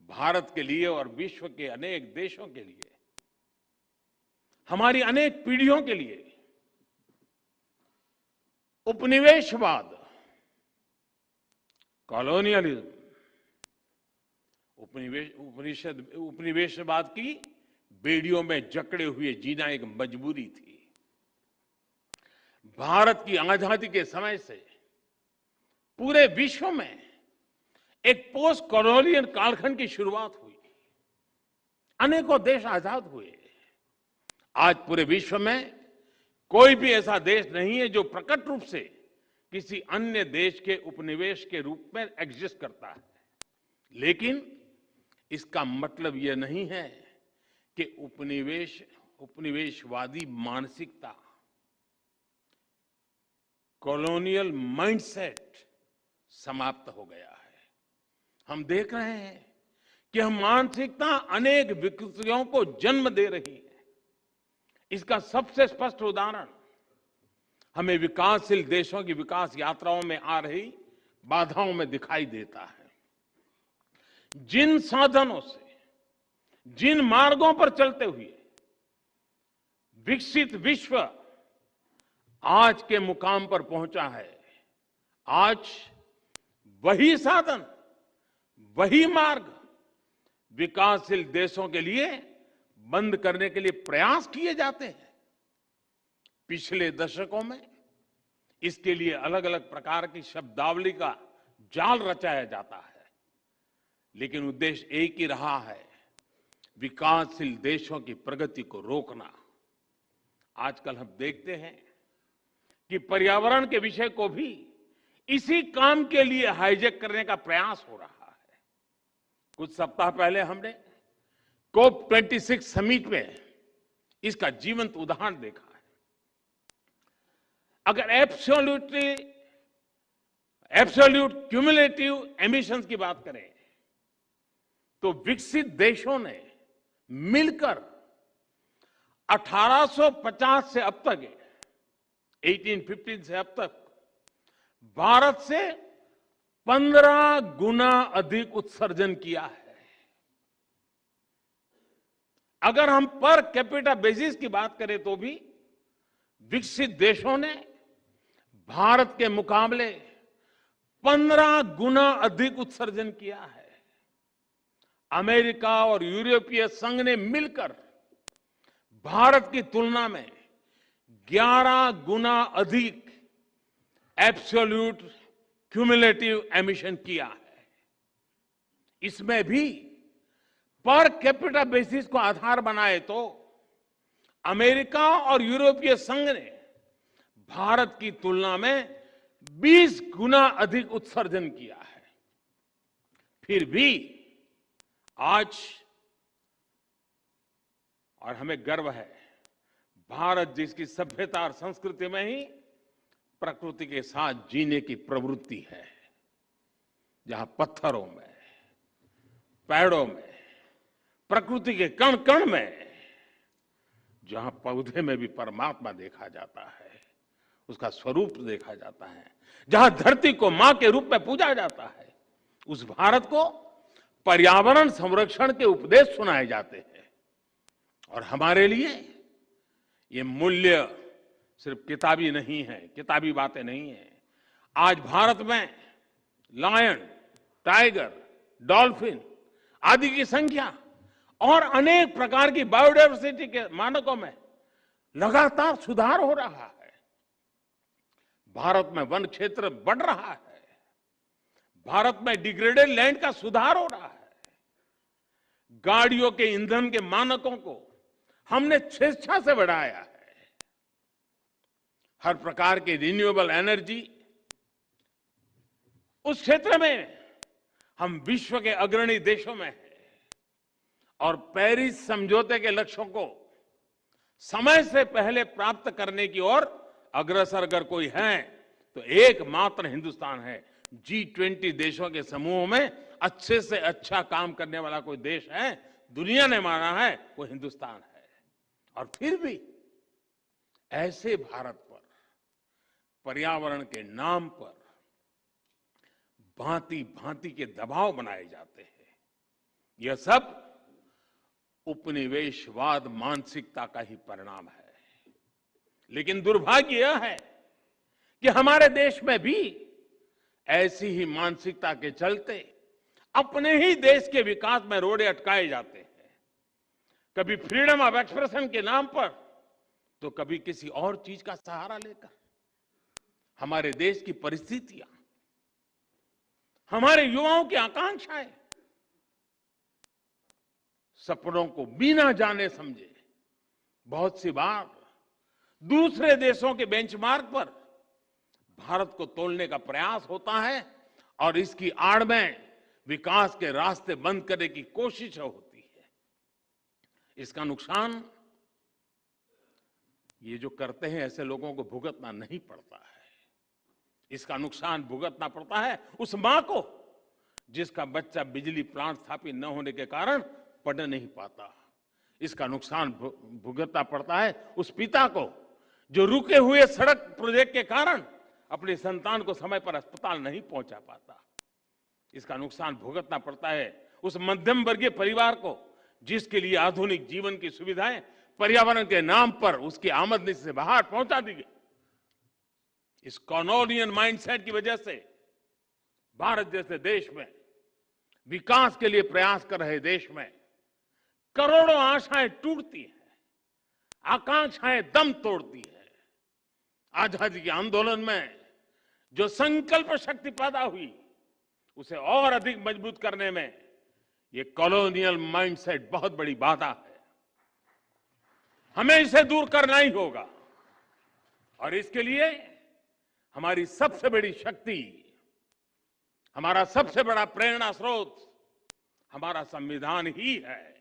भारत के लिए और विश्व के अनेक देशों के लिए, हमारी अनेक पीढ़ियों के लिए उपनिवेशवाद, कॉलोनियलिज्म, उपनिवेशवाद की बेड़ियों में जकड़े हुए जीना एक मजबूरी थी। भारत की आजादी के समय से पूरे विश्व में एक पोस्ट कॉलोनियल कालखंड की शुरुआत हुई। अनेकों देश आजाद हुए। आज पूरे विश्व में कोई भी ऐसा देश नहीं है जो प्रकट रूप से किसी अन्य देश के उपनिवेश के रूप में एग्जिस्ट करता है। लेकिन इसका मतलब यह नहीं है कि उपनिवेशवादी मानसिकता, कॉलोनियल माइंडसेट समाप्त हो गया है। हम देख रहे हैं कि हम मानसिकता अनेक विकृतियों को जन्म दे रही है। इसका सबसे स्पष्ट उदाहरण हमें विकासशील देशों की विकास यात्राओं में आ रही बाधाओं में दिखाई देता है। जिन साधनों से, जिन मार्गों पर चलते हुए विकसित विश्व आज के मुकाम पर पहुंचा है, आज वही साधन, वही मार्ग विकासशील देशों के लिए बंद करने के लिए प्रयास किए जाते हैं। पिछले दशकों में इसके लिए अलग अलग प्रकार की शब्दावली का जाल रचाया जाता है, लेकिन उद्देश्य एक ही रहा है, विकासशील देशों की प्रगति को रोकना। आजकल हम देखते हैं कि पर्यावरण के विषय को भी इसी काम के लिए हाईजैक करने का प्रयास हो रहा है। कुछ सप्ताह पहले हमने COP26 समिट में इसका जीवंत उदाहरण देखा है। अगर एब्सोल्यूट क्यूमुलेटिव एमिशंस की बात करें तो विकसित देशों ने मिलकर 1850 से अब तक, 1815 से अब तक भारत से 15 गुना अधिक उत्सर्जन किया है। अगर हम पर कैपिटा बेसिस की बात करें तो भी विकसित देशों ने भारत के मुकाबले 15 गुना अधिक उत्सर्जन किया है। अमेरिका और यूरोपीय संघ ने मिलकर भारत की तुलना में 11 गुना अधिक एब्सोल्यूट क्यूमुलेटिव एमिशन किया है। इसमें भी पर कैपिटा बेसिस को आधार बनाए तो अमेरिका और यूरोपीय संघ ने भारत की तुलना में 20 गुना अधिक उत्सर्जन किया है। फिर भी आज, और हमें गर्व है, भारत जिसकी सभ्यता और संस्कृति में ही प्रकृति के साथ जीने की प्रवृत्ति है, जहां पत्थरों में, पेड़ों में, प्रकृति के कण कण में, जहां पौधे में भी परमात्मा देखा जाता है, उसका स्वरूप देखा जाता है, जहां धरती को मां के रूप में पूजा जाता है, उस भारत को पर्यावरण संरक्षण के उपदेश सुनाए जाते हैं। और हमारे लिए ये मूल्य सिर्फ किताबी नहीं है, किताबी बातें नहीं है। आज भारत में लायन, टाइगर, डॉल्फिन आदि की संख्या और अनेक प्रकार की बायोडायवर्सिटी के मानकों में लगातार सुधार हो रहा है। भारत में वन क्षेत्र बढ़ रहा है। भारत में डिग्रेडेड लैंड का सुधार हो रहा है। गाड़ियों के ईंधन के मानकों को हमने स्वेच्छा से बढ़ाया है। हर प्रकार की रिन्यूएबल एनर्जी, उस क्षेत्र में हम विश्व के अग्रणी देशों में हैं। और पेरिस समझौते के लक्ष्यों को समय से पहले प्राप्त करने की ओर अग्रसर अगर कोई है तो एकमात्र हिंदुस्तान है। G20 देशों के समूह में अच्छे से अच्छा काम करने वाला कोई देश है, दुनिया ने माना है, वो हिंदुस्तान है। और फिर भी ऐसे भारत पर पर्यावरण के नाम पर भांति भांति के दबाव बनाए जाते हैं। यह सब उपनिवेशवाद मानसिकता का ही परिणाम है। लेकिन दुर्भाग्य यह है कि हमारे देश में भी ऐसी ही मानसिकता के चलते अपने ही देश के विकास में रोड़े अटकाए जाते हैं, कभी फ्रीडम ऑफ एक्सप्रेशन के नाम पर तो कभी किसी और चीज का सहारा लेकर। हमारे देश की परिस्थितियां, हमारे युवाओं की आकांक्षाएं, सपनों को बिना जाने समझे बहुत सी बार दूसरे देशों के बेंचमार्क पर भारत को तोड़ने का प्रयास होता है और इसकी आड़ में विकास के रास्ते बंद करने की कोशिश होती है। इसका नुकसान ये जो करते हैं ऐसे लोगों को भुगतना नहीं पड़ता है। इसका नुकसान भुगतना पड़ता है उस मां को जिसका बच्चा बिजली प्लांट स्थापित न होने के कारण पढ़ नहीं पाता। इसका नुकसान भुगतना पड़ता है उस पिता को जो रुके हुए सड़क प्रोजेक्ट के कारण अपनी संतान को समय पर अस्पताल नहीं पहुंचा पाता। इसका नुकसान भुगतना पड़ता है उस मध्यम वर्गीय परिवार को जिसके लिए आधुनिक जीवन की सुविधाएं पर्यावरण के नाम पर उसकी आमदनी से बाहर पहुंचा दी गई। इस कॉलोनियल माइंडसेट की वजह से भारत जैसे देश में, विकास के लिए प्रयास कर रहे देश में करोड़ों आशाएं टूटती हैं, आकांक्षाएं दम तोड़ती है। आजादी के आंदोलन में जो संकल्प शक्ति पैदा हुई उसे और अधिक मजबूत करने में ये कॉलोनियल माइंडसेट बहुत बड़ी बाधा है। हमें इसे दूर करना ही होगा और इसके लिए हमारी सबसे बड़ी शक्ति, हमारा सबसे बड़ा प्रेरणा स्रोत हमारा संविधान ही है।